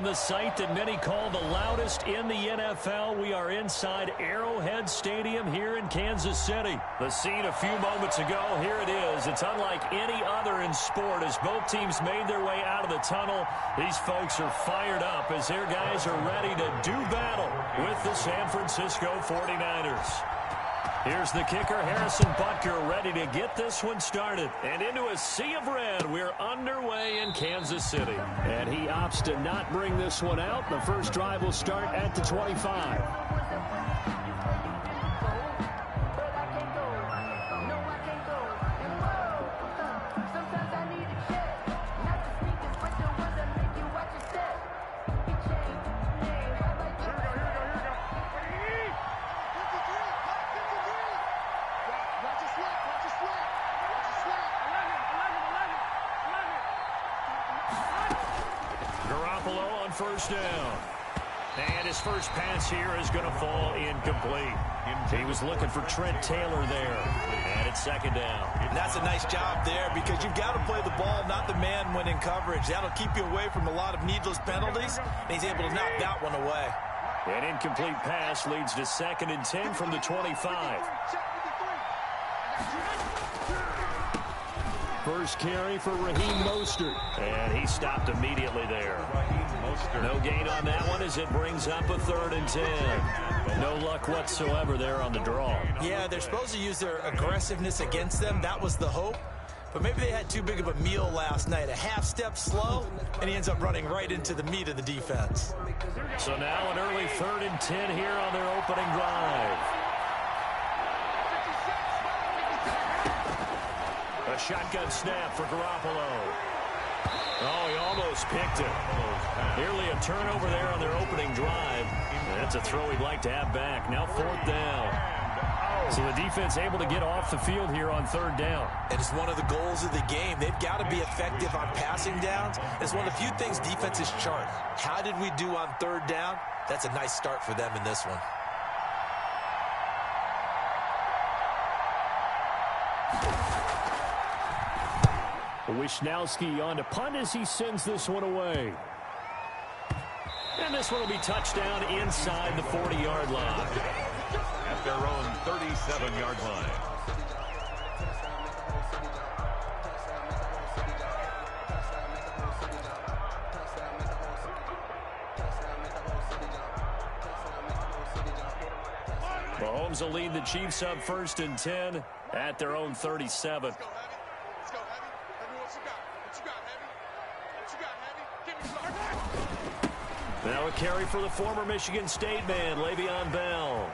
the site that many call the loudest in the NFL. We are inside Arrowhead Stadium here in Kansas City. The scene a few moments ago, here it is. It's unlike any other in sport as both teams made their way out of the tunnel. These folks are fired up as their guys are ready to do battle with the San Francisco 49ers. Here's the kicker, Harrison Butker, ready to get this one started. And into a sea of red, we're underway in Kansas City. And he opts to not bring this one out. The first drive will start at the 25. First down. And his first pass here is going to fall incomplete. He was looking for Trent Taylor there. And it's second down. And that's a nice job there because you've got to play the ball, not the man when in coverage. That'll keep you away from a lot of needless penalties. And he's able to knock that one away. An incomplete pass leads to 2nd and 10 from the 25. First carry for Raheem Mostert. And he stopped immediately there. No gain on that one as it brings up a 3rd and 10. No luck whatsoever there on the draw. Yeah, they're supposed to use their aggressiveness against them. That was the hope. But maybe they had too big of a meal last night. A half step slow, and he ends up running right into the meat of the defense. So now an early 3rd and 10 here on their opening drive. A shotgun snap for Garoppolo. Oh, he almost picked it. Nearly a turnover there on their opening drive. And that's a throw he'd like to have back. Now 4th down. So the defense able to get off the field here on 3rd down. And it's one of the goals of the game. They've got to be effective on passing downs. It's one of the few things defenses chart. How did we do on 3rd down? That's a nice start for them in this one. Wishnowski on to punt as he sends this one away. And this one will be touchdown inside the 40-yard line. At their own 37-yard line. Mahomes will lead the Chiefs up 1st and 10 at their own 37. Now a carry for the former Michigan State man, Le'Veon Bell.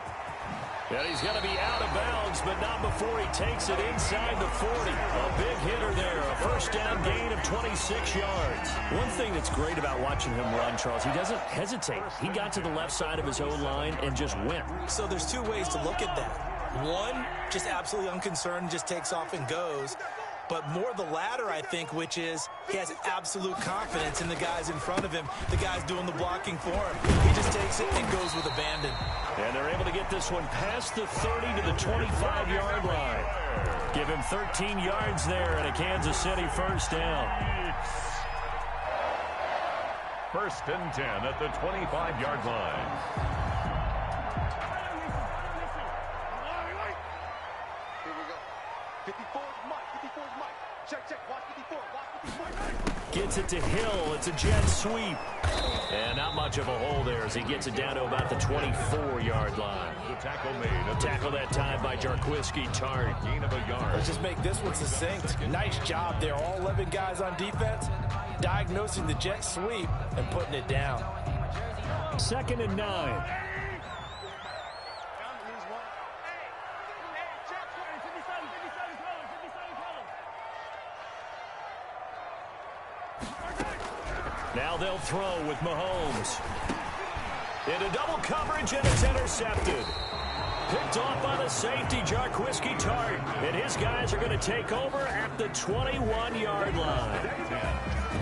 And he's going to be out of bounds, but not before he takes it inside the 40. A big hitter there, a first down gain of 26 yards. One thing that's great about watching him run, Charles, he doesn't hesitate. He got to the left side of his own line and just went. So there's two ways to look at that. One, just absolutely unconcerned, just takes off and goes. But more the latter, I think, which is he has absolute confidence in the guys in front of him, the guys doing the blocking for him. He just takes it and goes with abandon. And they're able to get this one past the 30 to the 25-yard line. Give him 13 yards there and a Kansas City first down. 1st and 10 at the 25-yard line. Gets it to Hill. It's a jet sweep. And not much of a hole there as he gets it down to about the 24-yard line. The tackle made. Tackle that time by Jarquiski Tartt. Gain of a yard. Let's just make this one succinct. Nice job there. All 11 guys on defense diagnosing the jet sweep and putting it down. 2nd and 9. Now they'll throw with Mahomes. Into double coverage, and it's intercepted. Picked off by the safety, Jarquiski Tartt. And his guys are going to take over at the 21-yard line.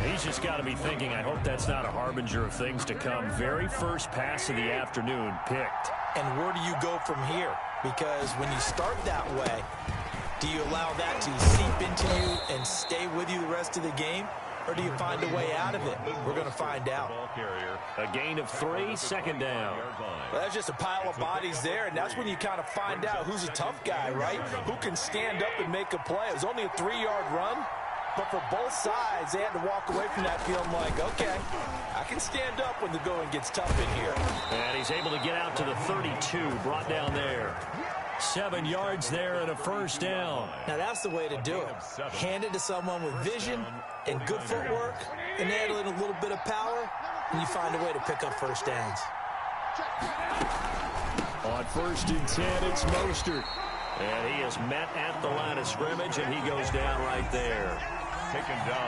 He's just got to be thinking, I hope that's not a harbinger of things to come. Very first pass of the afternoon picked. And where do you go from here? Because when you start that way, do you allow that to seep into you and stay with you the rest of the game? or do you find a way out of it? We're going to find out. A gain of 3, second down. Well, that's just a pile of bodies there, and that's when you kind of find out who's a tough guy, right? Who can stand up and make a play. It was only a 3-yard run, but for both sides, they had to walk away from that feeling like, okay, I can stand up when the going gets tough in here. And he's able to get out to the 32, brought down there. 7 yards there and a first down. Now that's the way to do it. Hand it to someone with vision and good footwork and add in a little bit of power, and you find a way to pick up first downs. On 1st and 10, it's Mostert. And he is met at the line of scrimmage, and he goes down right there.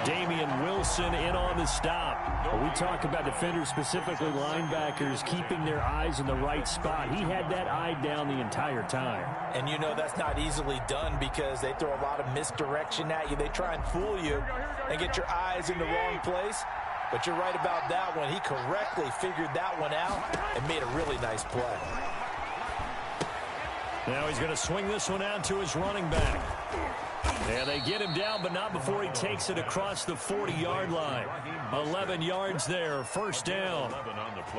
Damian Wilson in on the stop. We talk about defenders, specifically linebackers, keeping their eyes in the right spot. He had that eye down the entire time. And you know that's not easily done because they throw a lot of misdirection at you. They try and fool you and get your eyes in the wrong place. But you're right about that one. He correctly figured that one out and made a really nice play. Now he's going to swing this one out to his running back. And they get him down, but not before he takes it across the 40-yard line. 11 yards there, first down.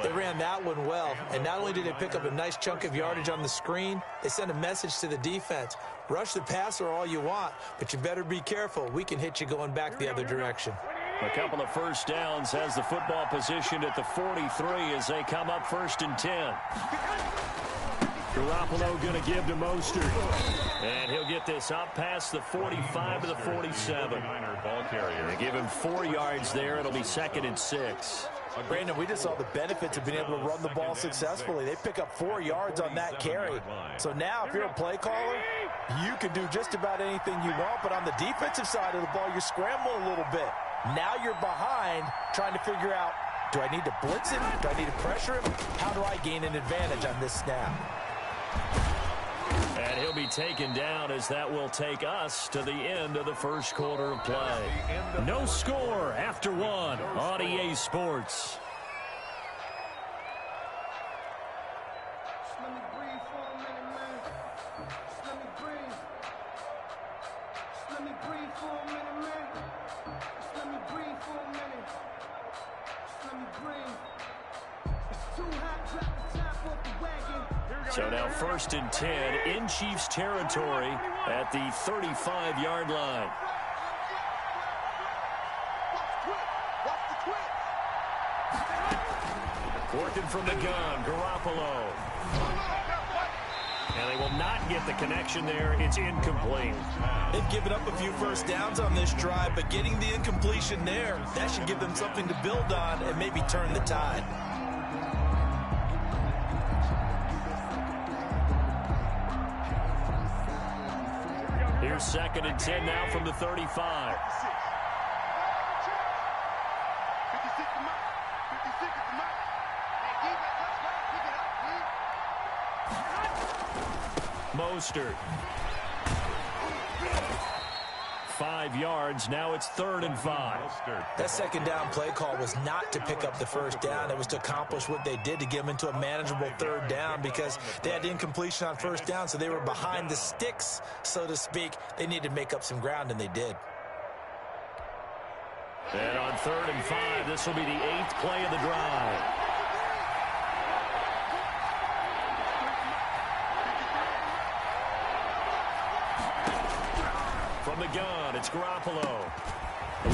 They ran that one well, and not only did they pick up a nice chunk of yardage on the screen, they sent a message to the defense. Rush the passer all you want, but you better be careful. We can hit you going back the other direction. A couple of first downs, has the football positioned at the 43 as they come up 1st and 10. Garoppolo going to give to Mostert. And he'll get this up past the 45 to the 47. They give him 4 yards there. It'll be 2nd and 6. Brandon, we just saw the benefits of being able to run the ball successfully. They pick up 4 yards on that carry. So now if you're a play caller, you can do just about anything you want. But on the defensive side of the ball, you're scrambling a little bit. Now you're behind trying to figure out, do I need to blitz him? Do I need to pressure him? How do I gain an advantage on this snap? And he'll be taken down as that will take us to the end of the first quarter of play. No score after 1 on EA Sports. So now 1st and 10 in Chiefs territory at the 35-yard line. Working from the gun, Garoppolo. And they will not get the connection there. It's incomplete. They've given up a few first downs on this drive, but getting the incompletion there, that should give them something to build on and maybe turn the tide. Here's 2nd and 10 now from the 35. Mostert. 5 yards. Now it's 3rd and 5. That second down play call was not to pick up the first down. It was to accomplish what they did to get them into a manageable 3rd down because they had incompletion on first down, so they were behind the sticks, so to speak. They needed to make up some ground, and they did. And on 3rd and 5, this will be the 8th play of the drive. From the gun, it's Garoppolo.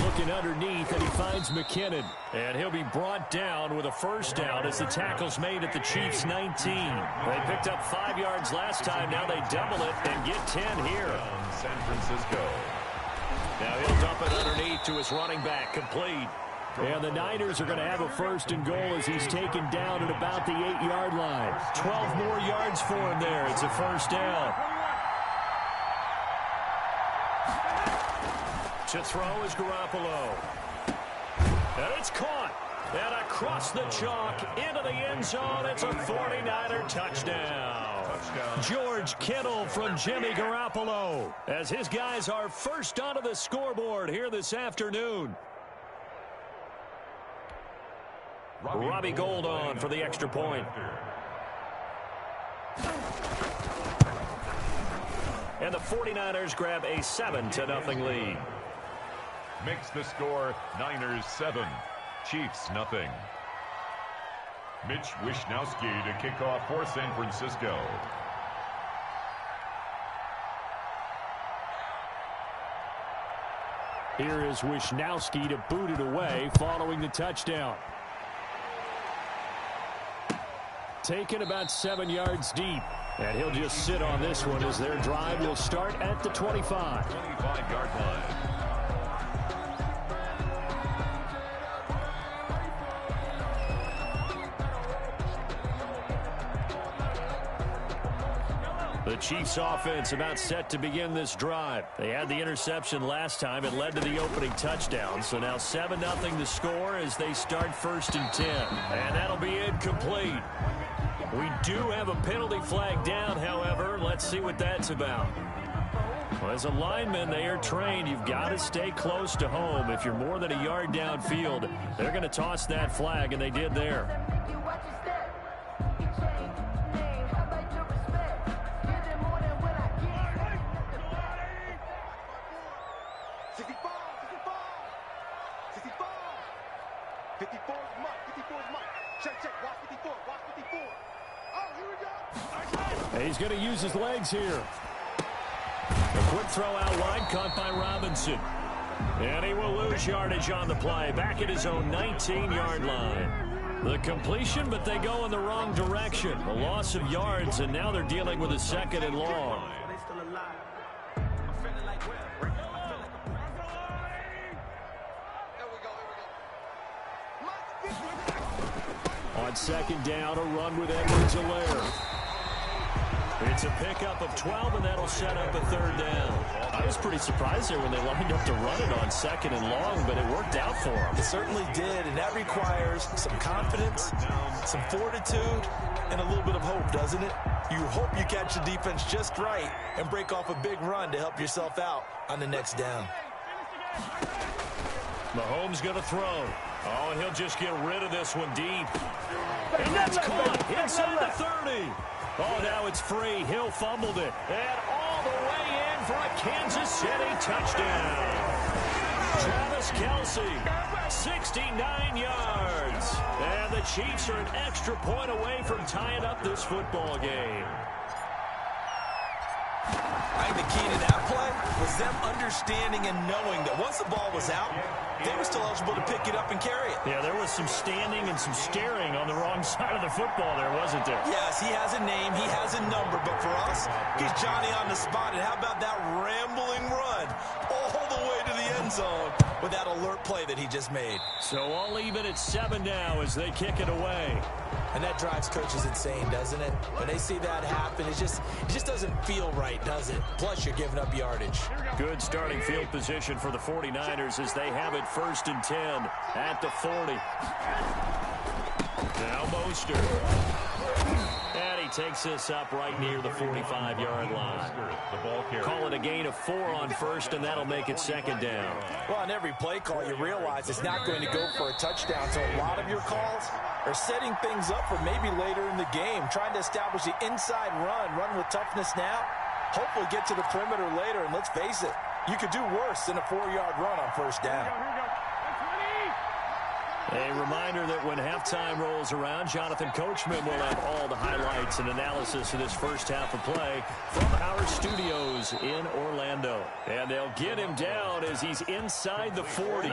Looking underneath, and he finds McKinnon. And he'll be brought down with a first down as the tackle's made at the Chiefs' 19. They picked up 5 yards last time. Now they double it and get 10 here. San Francisco. Now he'll dump it underneath to his running back, complete. And the Niners are going to have a 1st and goal as he's taken down at about the 8-yard line. 12 more yards for him there. It's a first down. To throw is Garoppolo. And it's caught. And across the chalk into the end zone. It's a 49er touchdown. George Kittle from Jimmy Garoppolo as his guys are first onto the scoreboard here this afternoon. Robbie Gould on for the extra point. And the 49ers grab a 7-0 lead. makes the score Niners 7, Chiefs nothing. Mitch Wishnowsky to kick off for San Francisco. Here is Wishnowsky to boot it away following the touchdown. Taken about 7 yards deep. And he'll just sit on this one as their drive will start at the 25. 25-yard line. The Chiefs offense about set to begin this drive. They had the interception last time. It led to the opening touchdown. So now 7-0 the score as they start 1st and 10. And that'll be incomplete. We do have a penalty flag down, however. Let's see what that's about. Well, as a lineman, they are trained. You've got to stay close to home. If you're more than a yard downfield, they're going to toss that flag, and they did there. He's going to use his legs here. A quick throw out wide, caught by Robinson. And he will lose yardage on the play, back at his own 19-yard line. The completion, but they go in the wrong direction. A loss of yards, and now they're dealing with a 2nd and long. On 2nd down, a run with Edwards-Helaire. It's a pickup of 12, and that'll set up a 3rd down. I was pretty surprised there when they lined up to run it on 2nd and long, but it worked out for them. It certainly did, and that requires some confidence, some fortitude, and a little bit of hope, doesn't it? You hope you catch the defense just right and break off a big run to help yourself out on the next down. Mahomes going to throw. Oh, and he'll just get rid of this one deep. And that's caught inside the 30. Oh, now it's free. Hill fumbled it. And all the way in for a Kansas City touchdown. Travis Kelce, 69 yards. And the Chiefs are an extra point away from tying up this football game. I think the key to that play was them understanding and knowing that once the ball was out, they were still eligible to pick it up and carry it. Yeah, there was some standing and some staring on the wrong side of the football there, wasn't there? Yes, he has a name, he has a number, but for us, he's Johnny on the spot. And how about that rambling run all the way to the end zone with that alert play that he just made? So all even at 7 now as they kick it away. And that drives coaches insane, doesn't it? When they see that happen, it just doesn't feel right, does it? Plus, you're giving up yardage. Good starting field position for the 49ers as they have it 1st and 10 at the 40. Now Mostert. And he takes this up right near the 45-yard line. Call it a gain of 4 on 1st, and that'll make it 2nd down. Well, on every play call, you realize it's not going to go for a touchdown. So a lot of your calls are setting things up for maybe later in the game, trying to establish the inside run with toughness now, hopefully get to the perimeter later. And let's face it, you could do worse than a 4-yard run on 1st down. A reminder that when halftime rolls around, Jonathan Coachman will have all the highlights and analysis of this first half of play from our studios in Orlando. And they'll get him down as he's inside the 40.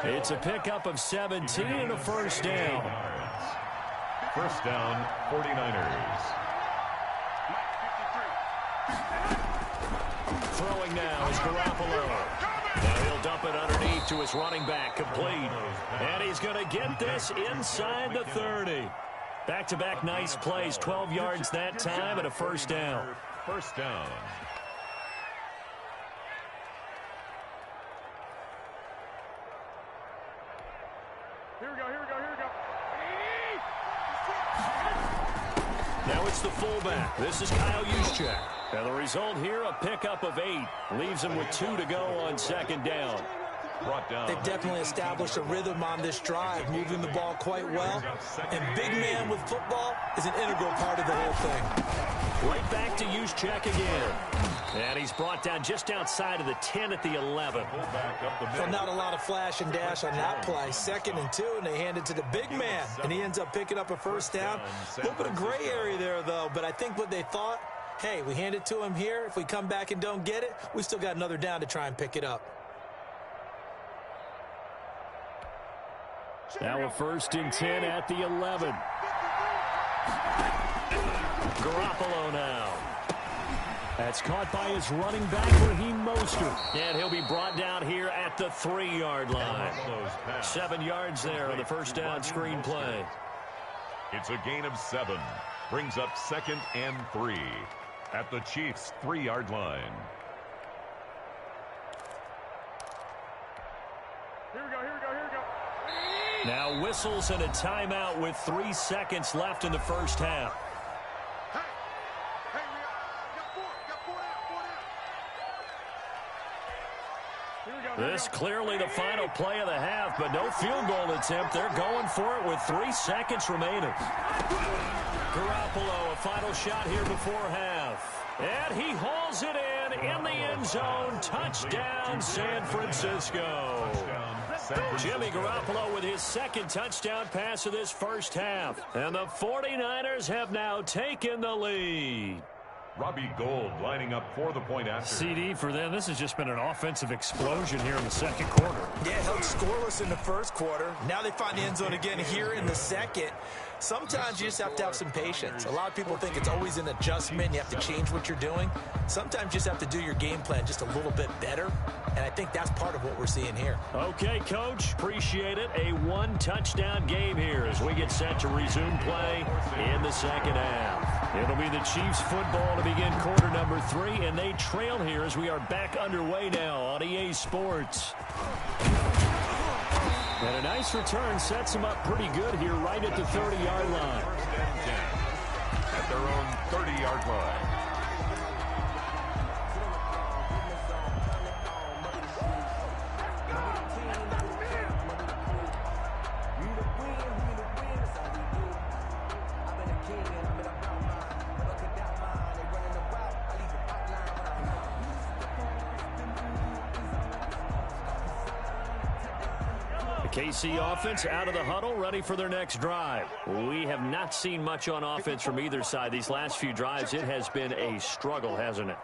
It's a pickup of 17 and a 1st down. 1st down, 49ers. Throwing now is Garoppolo. Now he'll dump it underneath to his running back, complete. And he's going to get this inside the 30. Back-to-back nice plays, 12 yards that time and a 1st down. 1st down. Here we go. Now it's the fullback. This is Kyle Juszczyk. And the result here, a pickup of 8. Leaves him with 2 to go on 2nd down. Brought down. They've definitely established a rhythm on this drive, moving the ball quite well. And big man with football is an integral part of the whole thing. Right back to Juszczyk again. And he's brought down just outside of the 10 at the 11. Well, not a lot of flash and dash on that play. 2nd and 2, and they hand it to the big man. And he ends up picking up a first down. A little bit of gray area there, though. But I think what they thought, hey, we hand it to him here. If we come back and don't get it, we still got another down to try and pick it up. Now a 1st and 10 at the 11. Garoppolo now. That's caught by his running back, Raheem Mostert. And he'll be brought down here at the 3-yard line. 7 yards there on the first down screen play. It's a gain of 7. Brings up 2nd and 3 at the Chiefs' 3-yard line. Here we go, here we go, here we go. Now whistles and a timeout with 3 seconds left in the first half. Hey, we got 4 down. Here we go. This clearly the final play of the half, but no field goal attempt. They're going for it with 3 seconds remaining. Garoppolo, a final shot here before half. And he hauls it in the end zone. Touchdown, San Francisco. Jimmy Garoppolo with his 2nd touchdown pass of this first half. And the 49ers have now taken the lead. Robbie Gould lining up for the point after. CD for them. This has just been an offensive explosion here in the 2nd quarter. Yeah, held scoreless in the 1st quarter. Now they find the end zone again here in the 2nd. Sometimes you just have to have some patience. A lot of people think it's always an adjustment. You have to change what you're doing. Sometimes you just have to do your game plan just a little bit better. And I think that's part of what we're seeing here. Okay, Coach. Appreciate it. A 1-touchdown game here as we get set to resume play in the 2nd half. It'll be the Chiefs football to begin quarter number 3, and they trail here as we are back underway now on EA Sports. And a nice return sets them up pretty good here right at the 30-yard line. At their own 30-yard line. KC offense out of the huddle, ready for their next drive. We have not seen much on offense from either side. These last few drives, it has been a struggle, hasn't it?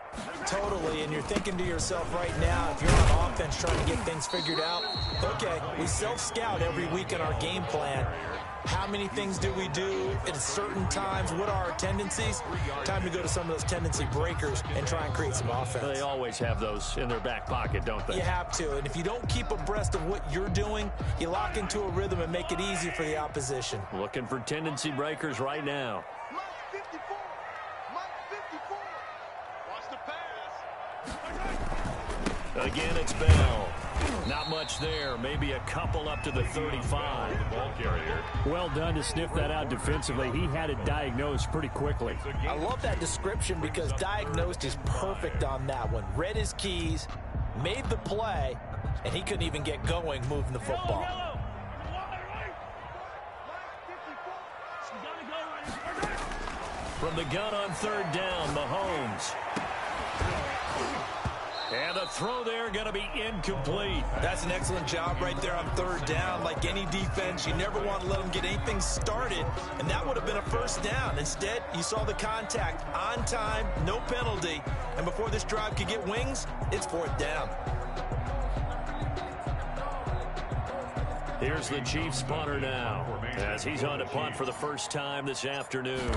Totally, and you're thinking to yourself right now, if you're on offense trying to get things figured out, okay, we self-scout every week in our game plan. How many things do we do at certain times? What are our tendencies? Time to go to some of those tendency breakers and try and create some offense. They always have those in their back pocket, don't they? You have to, and if you don't keep abreast of what you're doing, you lock into a rhythm and make it easy for the opposition. Looking for tendency breakers right now. Mike 54. Mike 54. Watch the pass. Again, it's Bell. Not much there. Maybe a couple up to the 35. The ball carrier. Well done to sniff that out defensively. He had it diagnosed pretty quickly. I love that description because diagnosed is perfect on that one. Read his keys, made the play, and he couldn't even get going moving the football. From the gun on 3rd down, Mahomes. And the throw there going to be incomplete. That's an excellent job right there on 3rd down. Like any defense, you never want to let them get anything started, and that would have been a first down. Instead, you saw the contact on time, no penalty, and before this drive could get wings, it's 4th down. Here's the Chiefs punter now as he's on to punt for the first time this afternoon.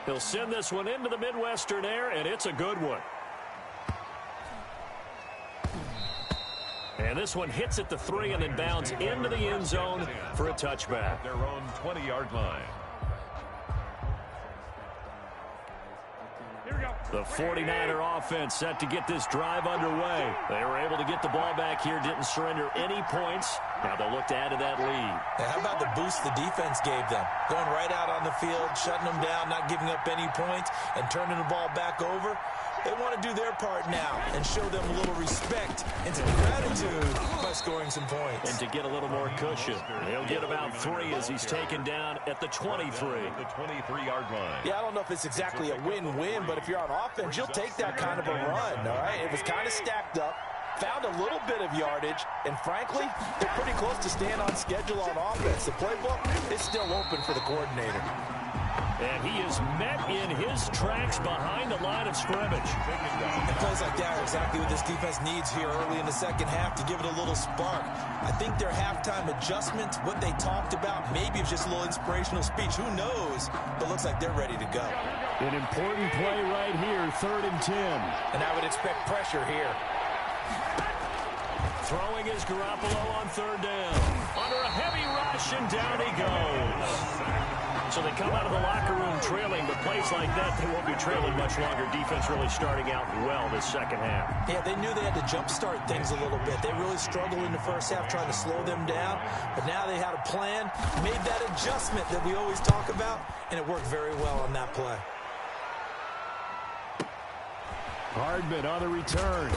He'll send this one into the Midwestern air, and it's a good one. And this one hits at the 3 and then bounds into the end zone for a touchback. Their own 20-yard line. Here we go. The 49er offense set to get this drive underway. They were able to get the ball back here, didn't surrender any points. Now they'll look to add to that lead. And how about the boost the defense gave them? Going right out on the field, shutting them down, not giving up any points, and turning the ball back over. They want to do their part now and show them a little respect and some gratitude by scoring some points. And to get a little more cushion, he'll get about 3 as he's taken down at the 23. The 23-yard line. Yeah, I don't know if it's exactly a win-win, but if you're on offense, you'll take that kind of a run, all right? It was kind of stacked up, found a little bit of yardage, and frankly, they're pretty close to staying on schedule on offense. The playbook is still open for the coordinator. And he is met in his tracks behind the line of scrimmage. And plays like that are exactly what this defense needs here early in the second half to give it a little spark. I think their halftime adjustment, what they talked about, maybe it's just a little inspirational speech. Who knows? But looks like they're ready to go. An important play right here, 3rd and 10. And I would expect pressure here. Throwing is Garoppolo on 3rd down. Under a heavy rush, and down he goes. So they come out of the locker room trailing, but plays like that, they won't be trailing much longer. Defense really starting out well this second half. Yeah, they knew they had to jumpstart things a little bit. They really struggled in the first half trying to slow them down, but now they had a plan, made that adjustment that we always talk about, and it worked very well on that play. Hardman on the return.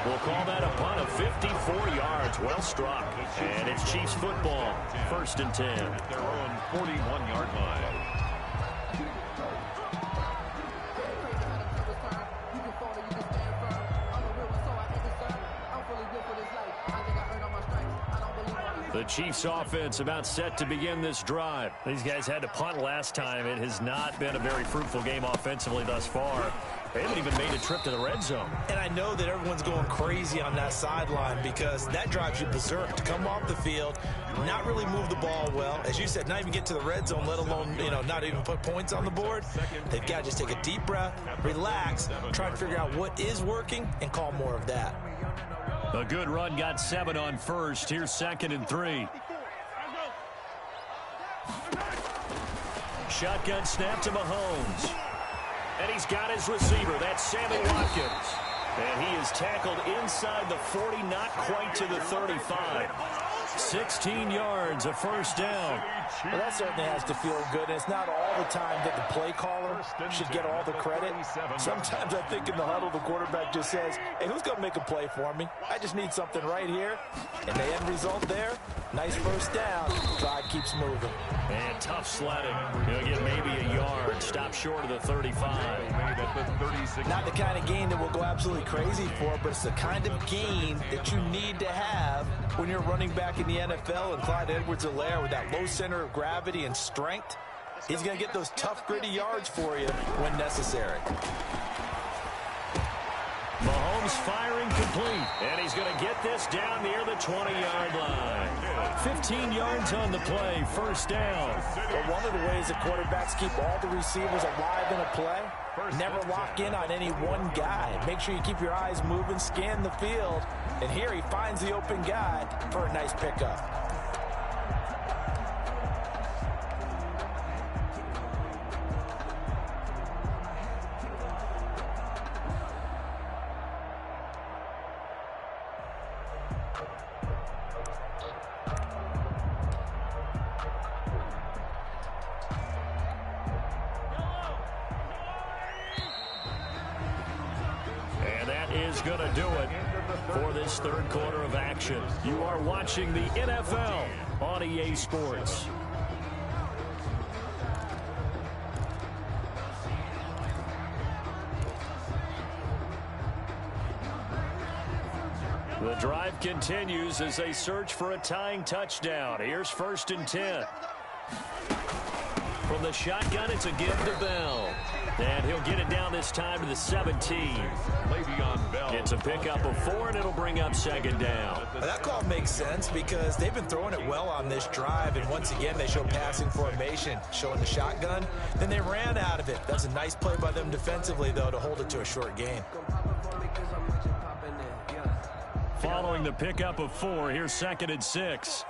We'll call that a punt of 54 yards. Well struck. And it's Chiefs football. 1st and 10. At their own 41-yard line. The Chiefs offense about set to begin this drive. These guys had to punt last time. It has not been a very fruitful game offensively thus far. They haven't even made a trip to the red zone. And I know that everyone's going crazy on that sideline because that drives you berserk to come off the field, not really move the ball well. As you said, not even get to the red zone, let alone, not even put points on the board. They've got to just take a deep breath, relax, try to figure out what is working, and call more of that. A good run got 7 on 1st. Here's 2nd and 3. Shotgun snap to Mahomes. And he's got his receiver. That's Sammy Watkins. And he is tackled inside the 40, not quite to the 35. 16 yards, a 1st down. Well, that certainly has to feel good. And it's not all the time that the play caller should get all the credit. Sometimes I think in the huddle, the quarterback just says, hey, who's going to make a play for me? I just need something right here. And the end result there, nice 1st down. Drive keeps moving. And tough sledding. He'll get maybe a yard. Stop short of the 35. Not the kind of gain that we'll go absolutely crazy for, but it's the kind of gain that you need to have when you're running back in the NFL. And Clyde Edwards-Helaire with that low center of gravity and strength, he's going to get those tough, gritty yards for you when necessary. Mahomes firing complete, and he's going to get this down near the 20-yard line. 15 yards on the play, 1st down. But one of the ways that quarterbacks keep all the receivers alive in a play, never lock in on any one guy. Make sure you keep your eyes moving, scan the field, and here he finds the open guy for a nice pickup. Going to do it for this 3rd quarter of action. You are watching the NFL on EA Sports. The drive continues as they search for a tying touchdown. Here's 1st and 10. From the shotgun, it's a give to Bell. And he'll get it down this time to the 17. Le'Veon Bell. It's a pickup of 4, and it'll bring up 2nd down. Well, that call makes sense because they've been throwing it well on this drive, and once again, they show passing formation, showing the shotgun. Then they ran out of it. That's a nice play by them defensively, though, to hold it to a short gain. Following the pickup of 4, here's 2nd and 6.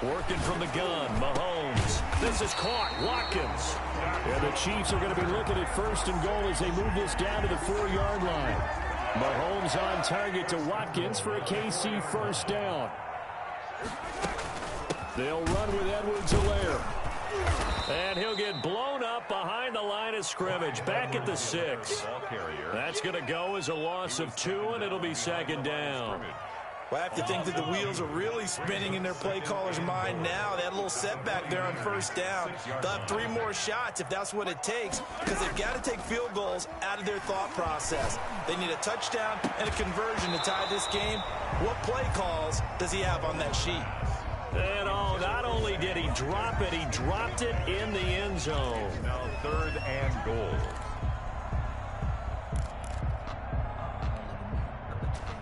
Working from the gun, Mahomes. This is caught, Watkins. And the Chiefs are going to be looking at 1st and goal as they move this down to the 4-yard line. Mahomes on target to Watkins for a KC 1st down. They'll run with Edwards-Helaire. And he'll get blown up behind the line of scrimmage, back at the 6. That's going to go as a loss of 2, and it'll be second down. Well, I have to think that the wheels are really spinning in their play caller's mind now. They had a little setback there on first down. They'll have 3 more shots if that's what it takes, because they've got to take field goals out of their thought process. They need a touchdown and a conversion to tie this game. What play calls does he have on that sheet? And not only did he drop it, he dropped it in the end zone. Now 3rd and goal.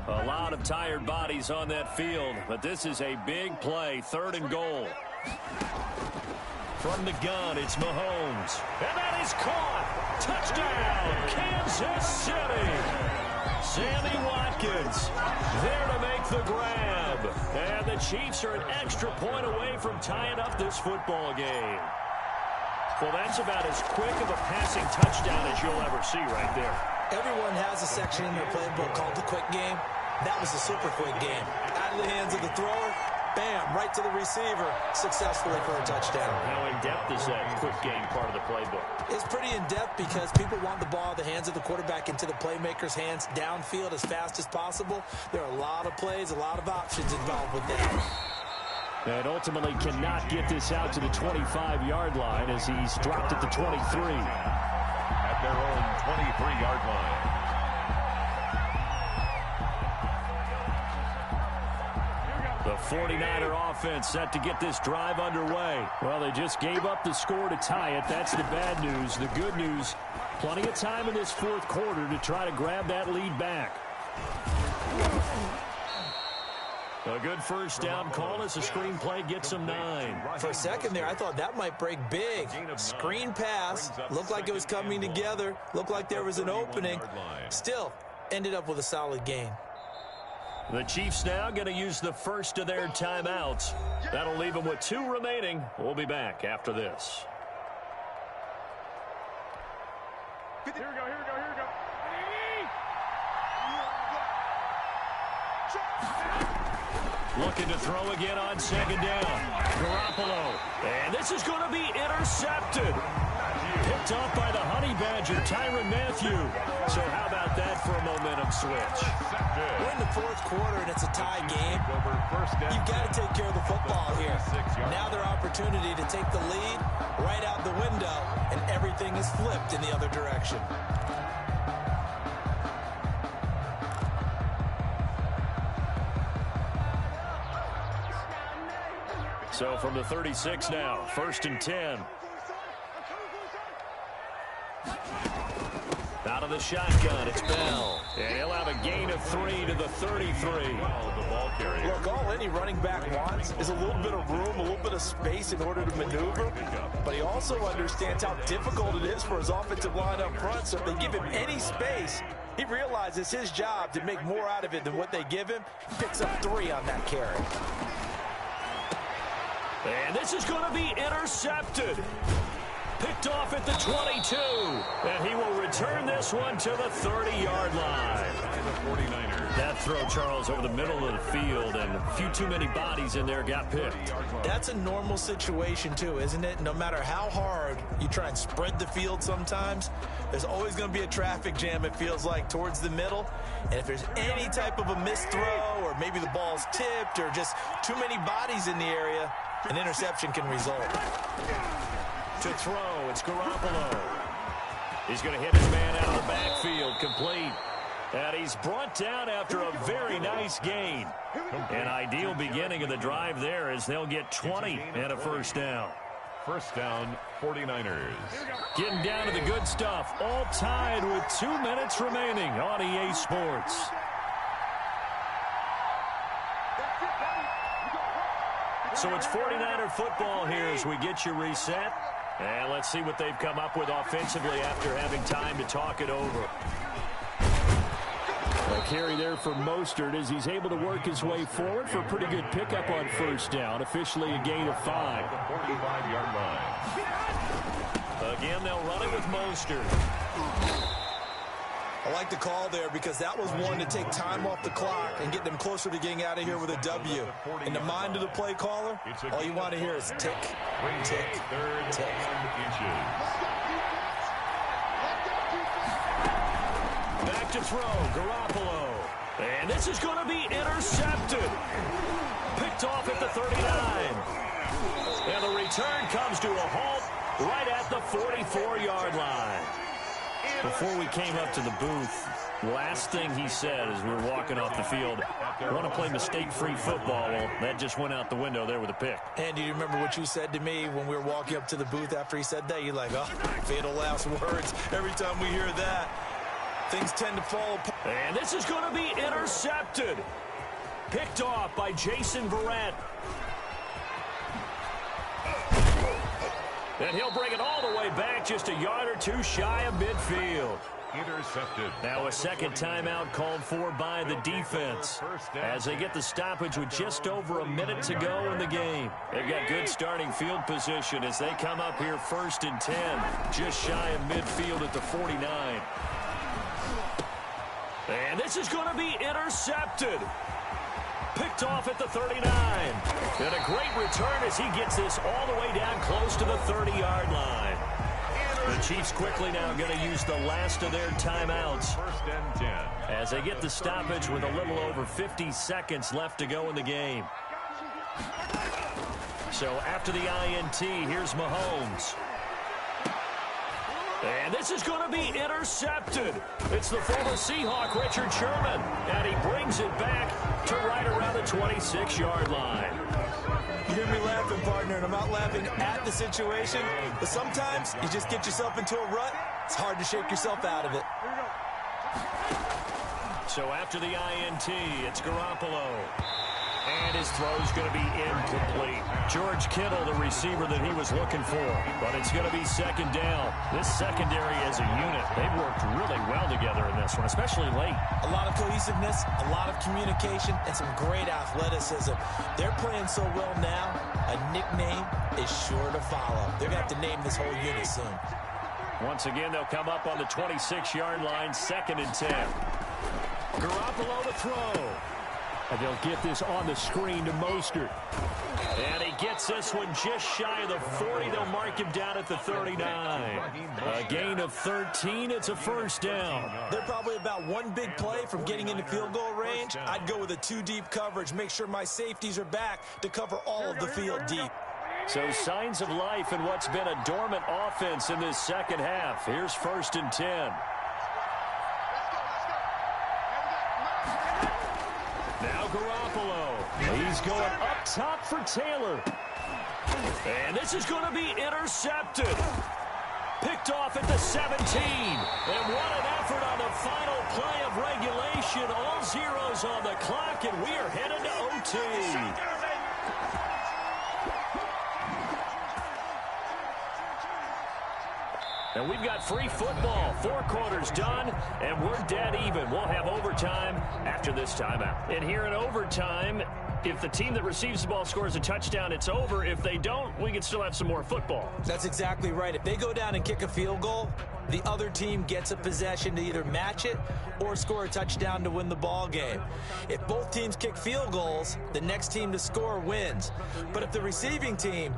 A lot of tired bodies on that field, but this is a big play, 3rd and goal. From the gun, it's Mahomes. And that is caught. Touchdown, Kansas City. Sammy Watkins there to make the grab. And the Chiefs are an extra point away from tying up this football game. Well, that's about as quick of a passing touchdown as you'll ever see right there. Everyone has a section in their playbook called the quick game. That was the super quick game. Out of the hands of the thrower, bam, right to the receiver, successfully for a touchdown. How in-depth is that quick game part of the playbook? It's pretty in-depth because people want the ball in the hands of the quarterback into the playmaker's hands downfield as fast as possible. There are a lot of plays, a lot of options involved with that. And ultimately cannot get this out to the 25-yard line as he's dropped at the 23. At their own 23-yard line. The 49er offense set to get this drive underway. Well, they just gave up the score to tie it. That's the bad news. The good news, plenty of time in this 4th quarter to try to grab that lead back. A good first down call as the screenplay gets them 9. For a second there, I thought that might break big. Screen pass. Looked like it was coming together. Looked like there was an opening. Still, ended up with a solid gain. The Chiefs now going to use the first of their timeouts. That'll leave them with 2 remaining. We'll be back after this. Here we go, here we go, here we go. Looking to throw again on second down. Garoppolo. And this is going to be intercepted. Picked off by the Honey Badger, Tyrann Mathieu. So how about that for a momentum switch? We're in the 4th quarter and it's a tie game. You've got to take care of the football here. Now their opportunity to take the lead right out the window, and everything is flipped in the other direction. So from the 36 now, 1st and 10. Out of the shotgun, it's Bell. And he'll have a gain of 3 to the 33. Look, all any running back wants is a little bit of room, a little bit of space in order to maneuver. But he also understands how difficult it is for his offensive line up front. So if they give him any space, he realizes his job to make more out of it than what they give him. Picks up 3 on that carry. And this is going to be intercepted. Picked off at the 22. And he will return this one to the 30-yard line. The 49ers. That throw, Charles, over the middle of the field, and a few too many bodies in there got picked. That's a normal situation, too, isn't it? No matter how hard you try and spread the field sometimes, there's always going to be a traffic jam, it feels like, towards the middle. And if there's any type of a missed throw, or maybe the ball's tipped, or just too many bodies in the area, an interception can result. To throw, it's Garoppolo. He's going to hit his man out of the backfield, complete. And he's brought down after a very nice gain. An ideal beginning of the drive there as they'll get 20 and a first down. First down, 49ers. Getting down to the good stuff. All tied with 2 minutes remaining on EA Sports. So it's 49er football here as we get you reset. And let's see what they've come up with offensively after having time to talk it over. A carry there for Mostert as he's able to work his way forward for a pretty good pickup on first down. Officially a gain of 5. 45-yard line. Again, they'll run it with Mostert. I like the call there because that was one to take time off the clock and get them closer to getting out of here with a W. In the mind of the play caller, all you want to hear is tick, tick, tick. Back to throw, Garoppolo. And this is going to be intercepted. Picked off at the 39. And the return comes to a halt right at the 44-yard line. Before we came up to the booth, last thing he said as we were walking off the field, I want to play mistake-free football. Well, that just went out the window there with a pick. Andy, do you remember what you said to me when we were walking up to the booth after he said that? You're like, oh, fatal last words. Every time we hear that, things tend to fall apart. And this is going to be intercepted. Picked off by Jason Verrett. And he'll bring it all the way back just a yard or two shy of midfield. Intercepted. Now a second timeout called for by the defense as they get the stoppage with just over a minute to go in the game. They've got good starting field position as they come up here 1st and 10, just shy of midfield at the 49. And this is going to be intercepted. Picked off at the 39. And a great return as he gets this all the way down close to the 30-yard line. The Chiefs quickly now going to use the last of their timeouts 1st and 10. as they get the stoppage with a little over 50 seconds left to go in the game. So after the INT, here's Mahomes. And this is going to be intercepted. It's the former Seahawk, Richard Sherman. And he brings it back to right around the 26-yard line. You hear me laughing, partner, and I'm not laughing at the situation, but sometimes you just get yourself into a rut. It's hard to shake yourself out of it. So after the INT, it's Garoppolo. And his throw's going to be incomplete. George Kittle, the receiver that he was looking for. But it's going to be second down. This secondary as a unit, they've worked really well together in this one, especially late. A lot of cohesiveness, a lot of communication, and some great athleticism. They're playing so well now, a nickname is sure to follow. They're going to have to name this whole unit soon. Once again, they'll come up on the 26-yard line, 2nd and 10. Garoppolo to throw. And they'll get this on the screen to Mostert. And he gets this one just shy of the 40. They'll mark him down at the 39. A gain of 13. It's a first down. They're probably about one big play from getting into field goal range. I'd go with a 2-deep coverage. Make sure my safeties are back to cover all of the field deep. So signs of life in what's been a dormant offense in this second half. Here's 1st and 10. Now Garoppolo. He's going up top for Taylor. And this is going to be intercepted. Picked off at the 17. And what an effort on the final play of regulation. All zeros on the clock, and we are headed to OT. And we've got free football. 4 quarters done, and we're dead even. We'll have overtime after this timeout. And here in overtime, if the team that receives the ball scores a touchdown, it's over. If they don't, we can still have some more football. That's exactly right. If they go down and kick a field goal, the other team gets a possession to either match it or score a touchdown to win the ball game. If both teams kick field goals, the next team to score wins. But if the receiving team